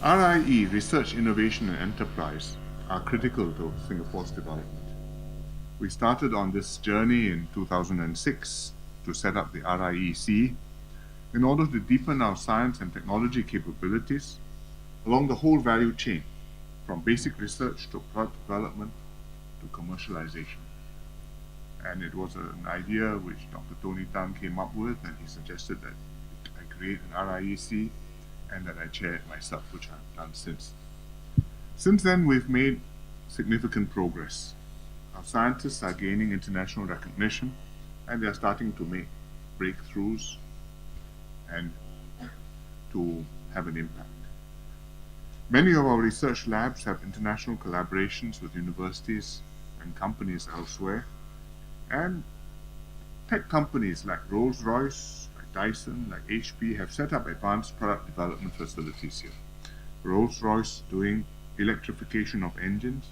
RIE, Research, Innovation and Enterprise, are critical to Singapore's development. We started on this journey in 2006 to set up the RIEC in order to deepen our science and technology capabilities along the whole value chain, from basic research to product development to commercialization. And it was an idea which Dr. Tony Tan came up with, and he suggested that I create an RIEC and that I chair it myself, which I've done since. Since then, we've made significant progress. Our scientists are gaining international recognition, and they are starting to make breakthroughs and to have an impact. Many of our research labs have international collaborations with universities and companies elsewhere, and tech companies like Rolls-Royce, like Dyson, like HP have set up advanced product development facilities here. Rolls-Royce doing electrification of engines,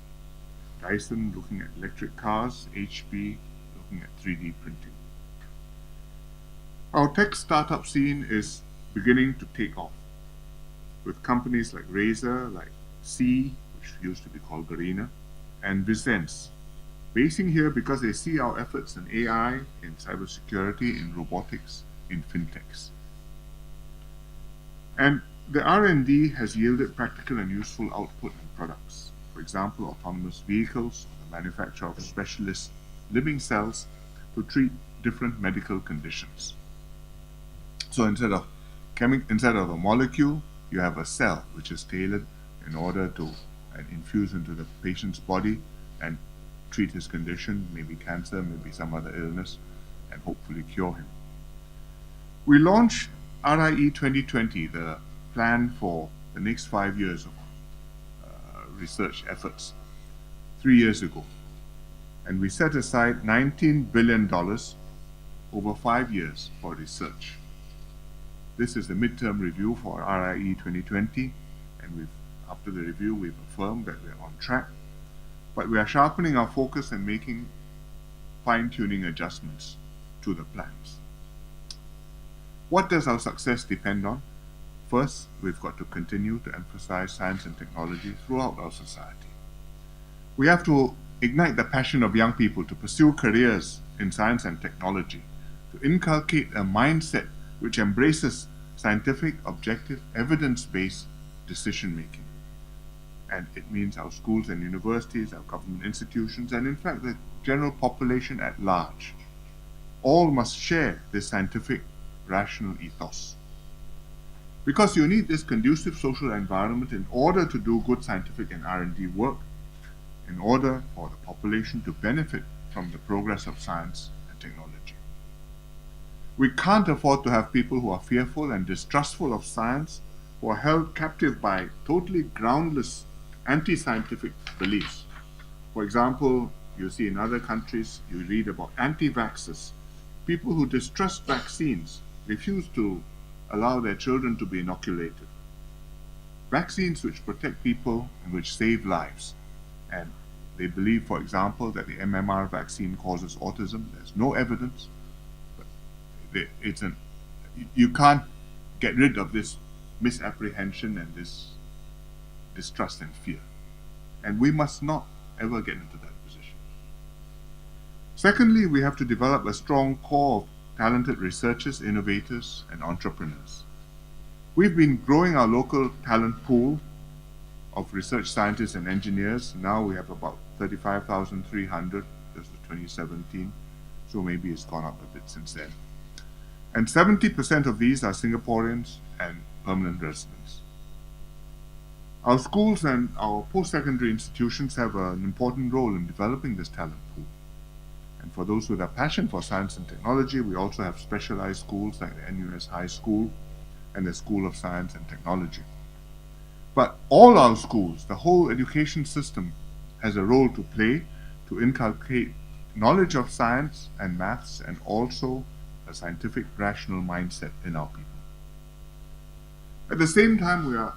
Dyson looking at electric cars, HP looking at 3D printing. Our tech startup scene is beginning to take off, with companies like Razer, like C, which used to be called Garena, and Visense, basing here because they see our efforts in AI, in cybersecurity, in robotics, in fintechs. And the R&D has yielded practical and useful output and products. For example, autonomous vehicles, the manufacture of specialist living cells to treat different medical conditions. So instead of a molecule, you have a cell which is tailored in order to infuse into the patient's body and treat his condition, maybe cancer, maybe some other illness, and hopefully cure him. We launched RIE 2020, the plan for the next 5 years of research efforts, 3 years ago. And we set aside $19 billion over 5 years for research. This is the midterm review for RIE 2020, and after the review, we've affirmed that we're on track. But we are sharpening our focus and making fine-tuning adjustments to the plans. What does our success depend on? First, we've got to continue to emphasize science and technology throughout our society. We have to ignite the passion of young people to pursue careers in science and technology, to inculcate a mindset which embraces scientific, objective, evidence-based decision-making. And it means our schools and universities, our government institutions, and in fact the general population at large, all must share this scientific, rational ethos. Because you need this conducive social environment in order to do good scientific and R&D work, in order for the population to benefit from the progress of science and technology. We can't afford to have people who are fearful and distrustful of science, who are held captive by totally groundless anti-scientific beliefs. For example, you see in other countries, you read about anti-vaxxers, people who distrust vaccines, refuse to allow their children to be inoculated. Vaccines which protect people and which save lives. And they believe, for example, that the MMR vaccine causes autism. There's no evidence, but you can't get rid of this misapprehension and this distrust and fear. And we must not ever get into that position. Secondly, we have to develop a strong core of talented researchers, innovators, and entrepreneurs. We've been growing our local talent pool of research scientists and engineers. Now we have about 35,300. This is 2017, so maybe it's gone up a bit since then. And 70% of these are Singaporeans and permanent residents. Our schools and our post-secondary institutions have an important role in developing this talent pool. And for those with a passion for science and technology, we also have specialized schools like the NUS High School and the School of Science and Technology. But all our schools, the whole education system, has a role to play to inculcate knowledge of science and maths and also a scientific, rational mindset in our people. At the same time, we are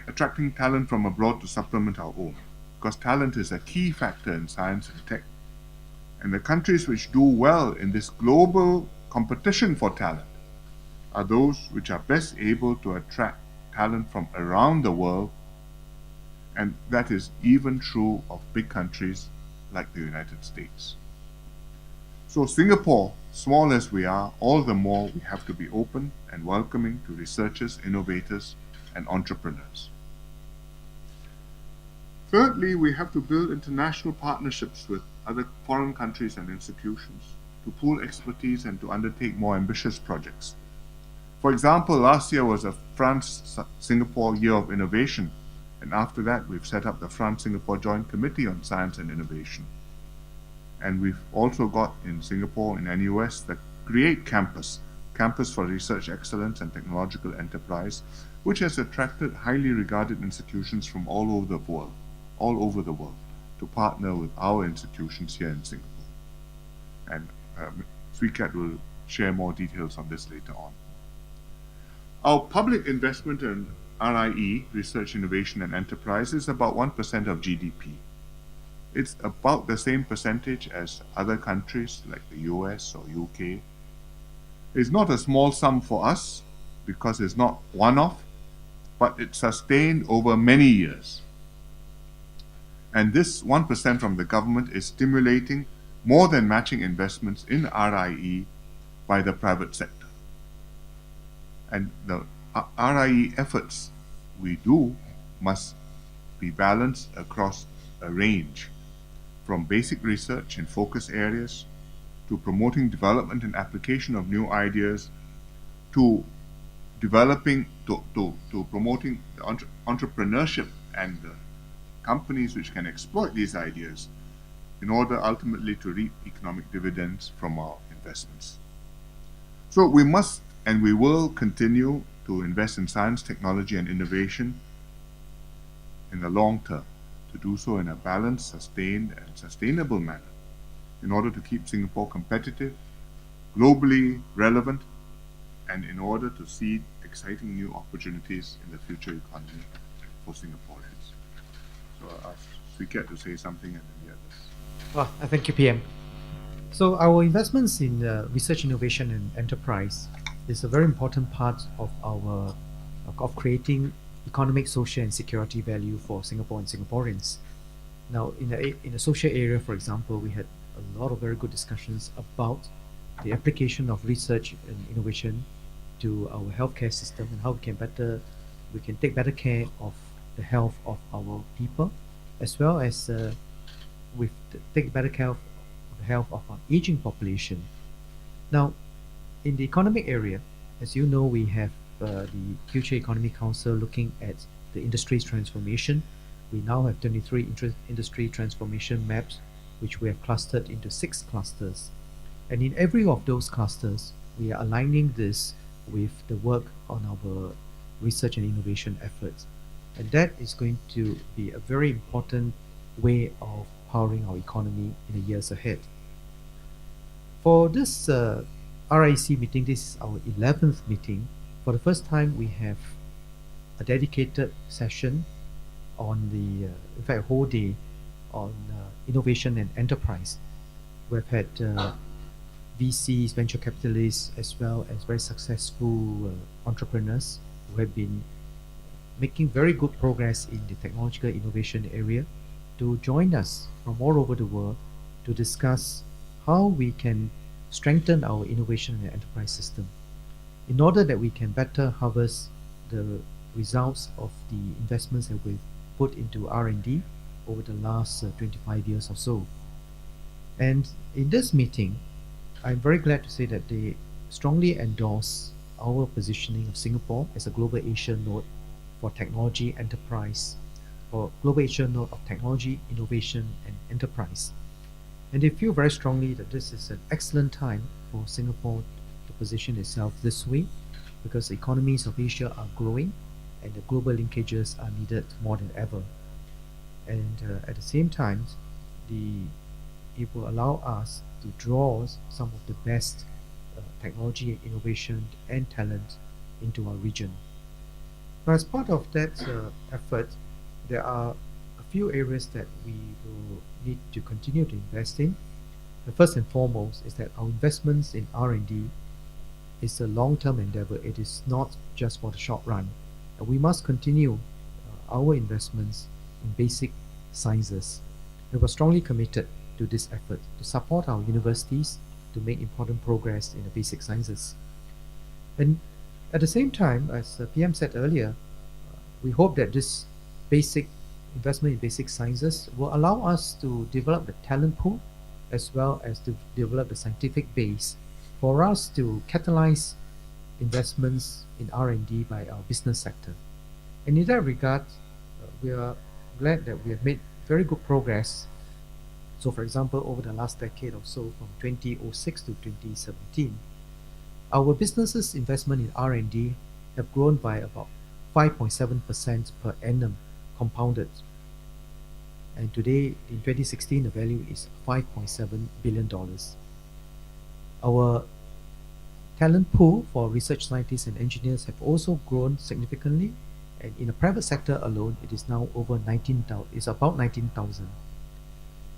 attracting talent from abroad to supplement our own, because talent is a key factor in science and tech. And the countries which do well in this global competition for talent are those which are best able to attract talent from around the world, and that is even true of big countries like the United States. So Singapore, small as we are, all the more we have to be open and welcoming to researchers, innovators, and entrepreneurs. Thirdly, we have to build international partnerships with other foreign countries and institutions to pool expertise and to undertake more ambitious projects. For example, last year was a France-Singapore Year of Innovation, and after that we've set up the France-Singapore Joint Committee on Science and Innovation. And we've also got in Singapore, in NUS, the Create Campus, Campus for Research Excellence and Technological Enterprise, which has attracted highly regarded institutions from all over the world, to partner with our institutions here in Singapore. And Swee Keat will share more details on this later on. Our public investment in RIE, Research, Innovation and Enterprise, is about 1% of GDP. It's about the same percentage as other countries like the US or UK. It's not a small sum for us because it's not one-off, but it's sustained over many years. And this 1% from the government is stimulating more than matching investments in RIE by the private sector. And the RIE efforts we do must be balanced across a range, from basic research in focus areas, to promoting development and application of new ideas, to promoting the entrepreneurship and the companies which can exploit these ideas in order ultimately to reap economic dividends from our investments. So we must and we will continue to invest in science, technology, and innovation in the long term, to do so in a balanced, sustained, and sustainable manner in order to keep Singapore competitive, globally relevant, and in order to seed exciting new opportunities in the future economy for Singaporeans. So I'll ask Swee Keat to say something and then the others. Well, thank you, PM. So our investments in research, innovation, and enterprise is a very important part of our creating economic, social, and security value for Singapore and Singaporeans. Now, in the social area, for example, we had a lot of very good discussions about the application of research and innovation to our healthcare system and how we can take better care of the health of our people, as well as take better care of the health of our aging population. Now, in the economic area, as you know, we have the Future Economy Council looking at the industry's transformation. We now have 23 industry transformation maps, which we have clustered into 6 clusters. And in every of those clusters, we are aligning this with the work on our research and innovation efforts. And that is going to be a very important way of powering our economy in the years ahead. For this RIEC meeting, this is our 11th meeting. For the first time, we have a dedicated session on in fact, a whole day on innovation and enterprise. We've had VCs, venture capitalists, as well as very successful entrepreneurs who have been making very good progress in the technological innovation area to join us from all over the world to discuss how we can strengthen our innovation and enterprise system in order that we can better harvest the results of the investments that we've put into R&D over the last 25 years or so. And in this meeting, I'm very glad to say that they strongly endorse our positioning of Singapore as a global Asia node for technology enterprise, or global Asia node of technology, innovation, and enterprise. And they feel very strongly that this is an excellent time for Singapore to position itself this way, because the economies of Asia are growing and the global linkages are needed more than ever. And at the same time, it will allow us to draw some of the best technology, innovation, and talent into our region. Now, as part of that effort, there are a few areas that we will need to continue to invest in. The first and foremost is that our investments in R&D is a long-term endeavor. It is not just for the short run. we must continue our investments in basic sciences. We were strongly committed to this effort to support our universities to make important progress in the basic sciences. And at the same time, as the PM said earlier, we hope that this basic investment in basic sciences will allow us to develop the talent pool as well as to develop the scientific base for us to catalyze investments in R&D by our business sector. And in that regard, we are glad that we have made very good progress. So for example, over the last decade or so, from 2006 to 2017, our business's investment in R&D have grown by about 5.7% per annum compounded. And today, in 2016, the value is $5.7 billion. Our talent pool for research scientists and engineers have also grown significantly, and in the private sector alone, it is now over 19,000. It's about 19,000.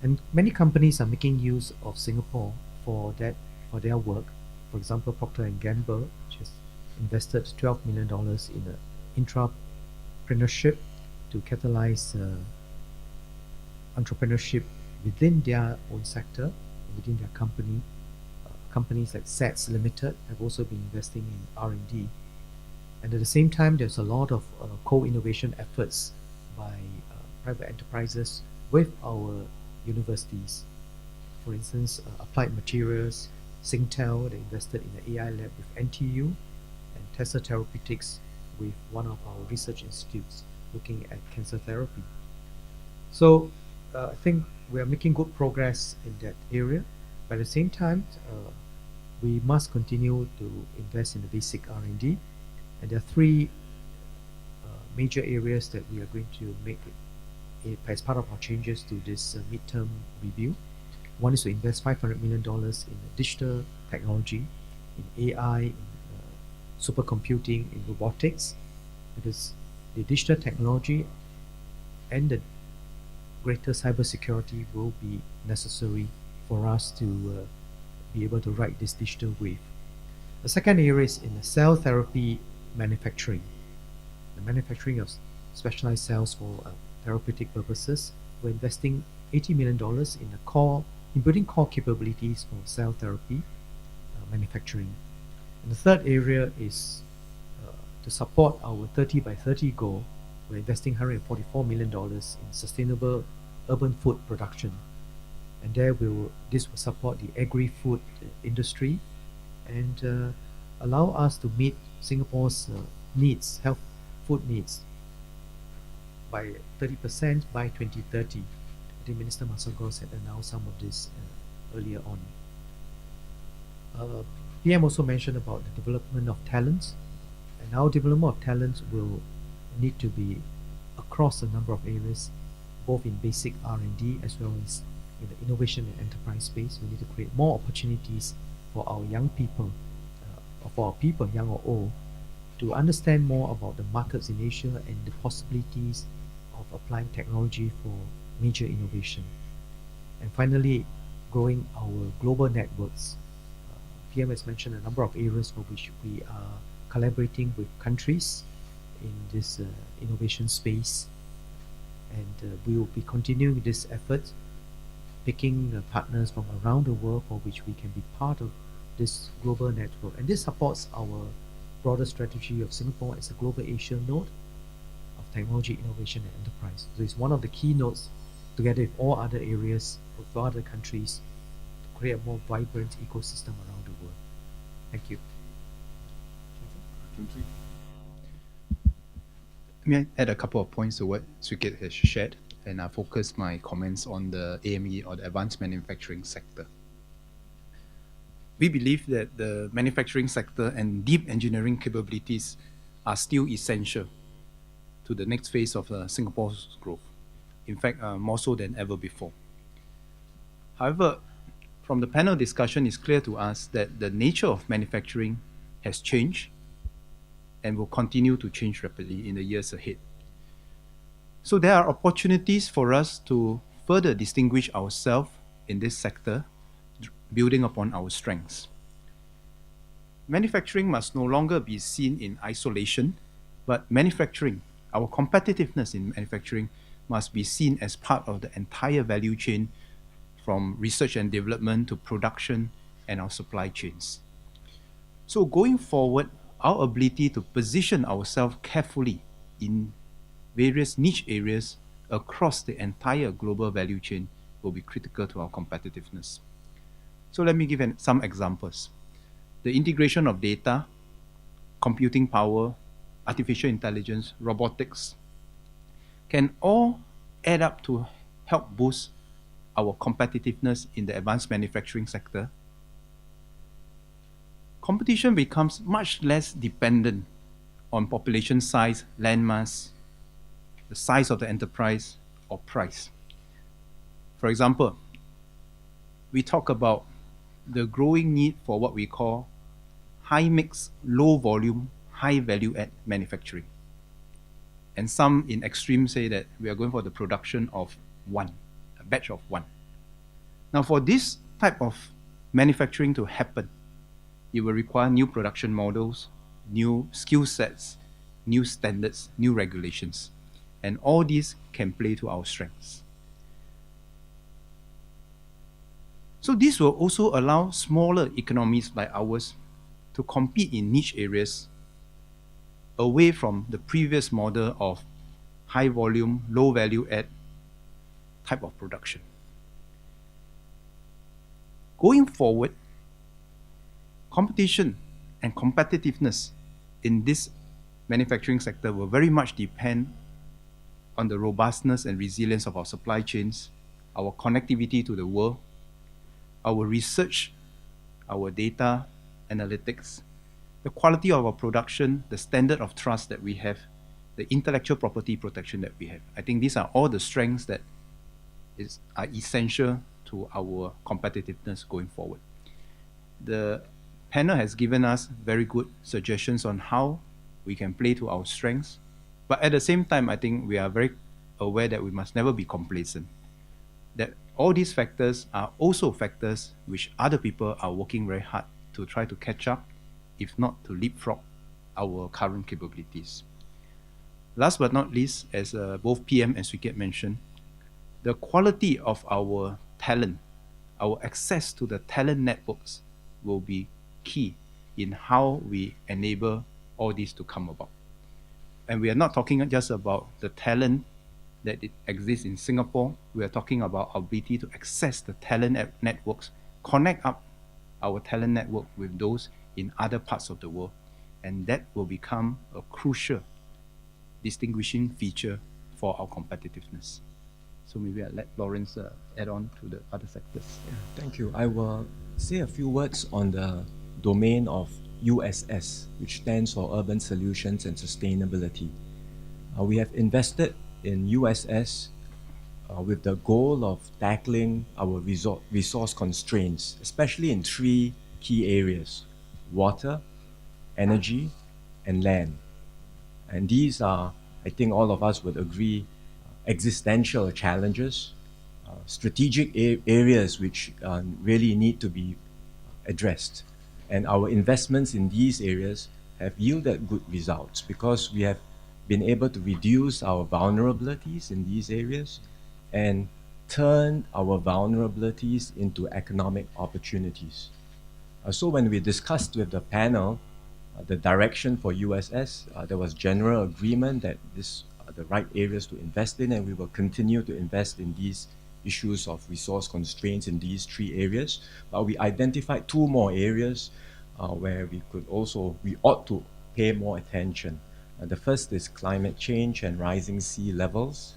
And many companies are making use of Singapore for their work. For example, Procter and Gamble, which has invested $12 million in intrapreneurship to catalyze entrepreneurship within their own sector, within their company. Companies like SATS Limited have also been investing in R&D. And at the same time, there's a lot of co-innovation efforts by private enterprises with our universities. For instance, Applied Materials, Singtel, they invested in the AI lab with NTU, and Tesla Therapeutics with one of our research institutes looking at cancer therapy. So I think we are making good progress in that area. But at the same time, we must continue to invest in the basic R&D. And there are three major areas that we are going to make as part of our changes to this midterm review. One is to invest $500 million in digital technology, in AI, in supercomputing, in robotics, because the digital technology and the greater cybersecurity will be necessary for us to be able to ride this digital wave. The second area is in the cell therapy manufacturing, the manufacturing of specialized cells for therapeutic purposes. We're investing $80 million in building core capabilities for cell therapy manufacturing. And the third area is to support our 30 by 30 goal. We're investing $144 million in sustainable urban food production. And this will support the agri-food industry and allow us to meet Singapore's needs, health food needs, by 30% by 2030. I think Minister Masagos had announced some of this earlier on. PM also mentioned about the development of talents, and our development of talents will need to be across a number of areas, both in basic R&D as well as in the innovation and enterprise space. We need to create more opportunities for our young people, or for our people, young or old, to understand more about the markets in Asia and the possibilities of applying technology for major innovation. And finally, growing our global networks. PM has mentioned a number of areas for which we are collaborating with countries in this innovation space, and we will be continuing this effort, picking partners from around the world for which we can be part of this global network. And this supports our broader strategy of Singapore as a global Asia node of technology, innovation, and enterprise. So it's one of the key nodes, together with all other areas, with other countries, to create a more vibrant ecosystem around the world. Thank you. May I add a couple of points to what Sukit has shared, and I'll focus my comments on the AME, or the advanced manufacturing sector. We believe that the manufacturing sector and deep engineering capabilities are still essential to the next phase of Singapore's growth. In fact, more so than ever before. However, from the panel discussion, it's clear to us that the nature of manufacturing has changed and will continue to change rapidly in the years ahead. So there are opportunities for us to further distinguish ourselves in this sector, building upon our strengths. Manufacturing must no longer be seen in isolation, But manufacturing, our competitiveness in manufacturing must be seen as part of the entire value chain, from research and development to production and our supply chains. So going forward, our ability to position ourselves carefully in various niche areas across the entire global value chain will be critical to our competitiveness. So let me give some examples. The integration of data, computing power, artificial intelligence, robotics can all add up to help boost our competitiveness in the advanced manufacturing sector. Competition becomes much less dependent on population size, land mass, the size of the enterprise, or price. For example, we talk about the growing need for what we call high mix, low volume, high value add manufacturing. And some in extreme say that we are going for the production of one, a batch of one. Now for this type of manufacturing to happen, it will require new production models, new skill sets, new standards, new regulations. And all these can play to our strengths. So this will also allow smaller economies like ours to compete in niche areas away from the previous model of high volume, low value add type of production. Going forward, competition and competitiveness in this manufacturing sector will very much depend on the robustness and resilience of our supply chains, our connectivity to the world, our research, our data analytics, the quality of our production, the standard of trust that we have, the intellectual property protection that we have. I think these are all the strengths that are essential to our competitiveness going forward. The panel has given us very good suggestions on how we can play to our strengths, but at the same time, I think we are very aware that we must never be complacent, that all these factors are also factors which other people are working very hard to try to catch up, if not to leapfrog our current capabilities. Last but not least, as both PM and Sukiat mentioned, the quality of our talent, our access to the talent networks will be key in how we enable all this to come about. And we are not talking just about the talent that exists in Singapore. We are talking about our ability to access the talent networks, connect up our talent network with those in other parts of the world. And that will become a crucial distinguishing feature for our competitiveness. So maybe I'll let Lawrence add on to the other sectors. Yeah, thank you. I will say a few words on the domain of USS, which stands for Urban Solutions and Sustainability. We have invested in USS with the goal of tackling our resource constraints, especially in three key areas: water, energy, and land. And these are, I think all of us would agree, existential challenges, strategic areas which really need to be addressed. And our investments in these areas have yielded good results because we have been able to reduce our vulnerabilities in these areas and turn our vulnerabilities into economic opportunities. So when we discussed with the panel the direction for USS, there was general agreement that these are the right areas to invest in, and we will continue to invest in these issues of resource constraints in these three areas. But we identified two more areas where we ought to pay more attention. The first is climate change and rising sea levels.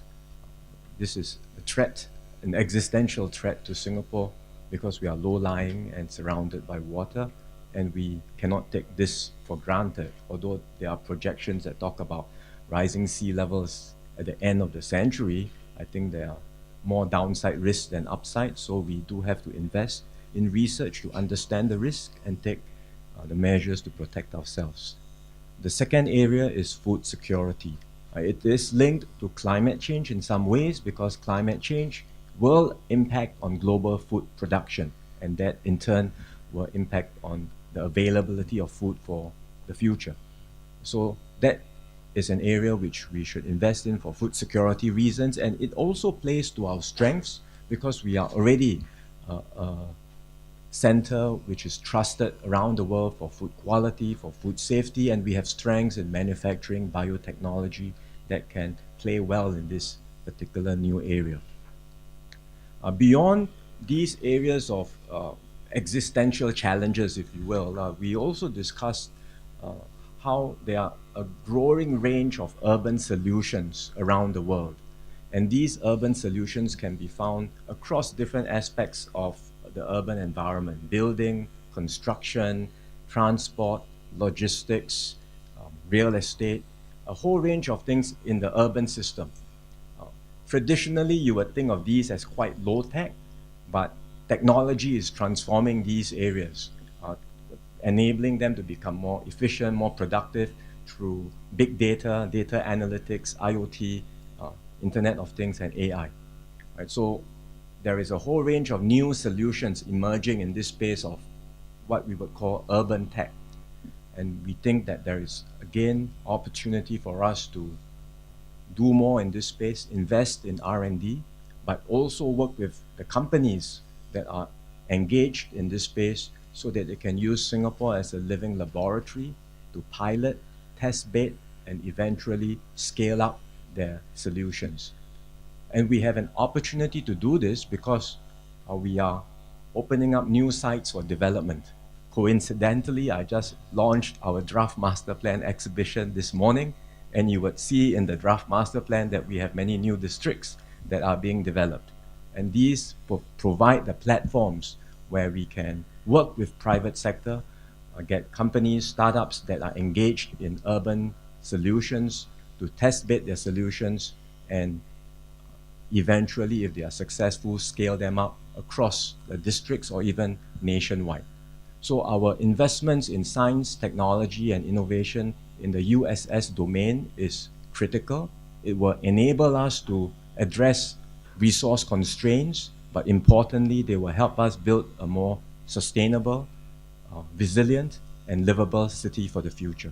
This is a threat, an existential threat to Singapore because we are low-lying and surrounded by water, and we cannot take this for granted. Although there are projections that talk about rising sea levels at the end of the century, I think there are more downside risks than upside, so we do have to invest in research to understand the risk and take the measures to protect ourselves. The second area is food security. It is linked to climate change in some ways because climate change will impact on global food production, and that in turn will impact on the availability of food for the future. So that is an area which we should invest in for food security reasons, and it also plays to our strengths because we are already a center which is trusted around the world for food quality, for food safety, and we have strengths in manufacturing, biotechnology that can play well in this particular new area. Beyond these areas of existential challenges, if you will, we also discussed how there are a growing range of urban solutions around the world. And these urban solutions can be found across different aspects of the urban environment: building, construction, transport, logistics, real estate, a whole range of things in the urban system. Traditionally, you would think of these as quite low tech, but technology is transforming these areas, enabling them to become more efficient, more productive through big data, data analytics, IoT, Internet of Things, and AI. Right? So there is a whole range of new solutions emerging in this space of what we would call urban tech. And we think that there is, again, opportunity for us to do more in this space, invest in R&D, but also work with the companies that are engaged in this space so that they can use Singapore as a living laboratory to pilot, test bed, and eventually scale up their solutions. And we have an opportunity to do this because we are opening up new sites for development. Coincidentally, I just launched our draft master plan exhibition this morning, and you would see in the draft master plan that we have many new districts that are being developed. And these provide the platforms where we can work with private sector, get companies, startups that are engaged in urban solutions to test bed their solutions, and eventually, if they are successful, scale them up across the districts or even nationwide. So our investments in science, technology, and innovation in the USS domain is critical. It will enable us to address resource constraints, but importantly, they will help us build a more sustainable, resilient, and livable city for the future.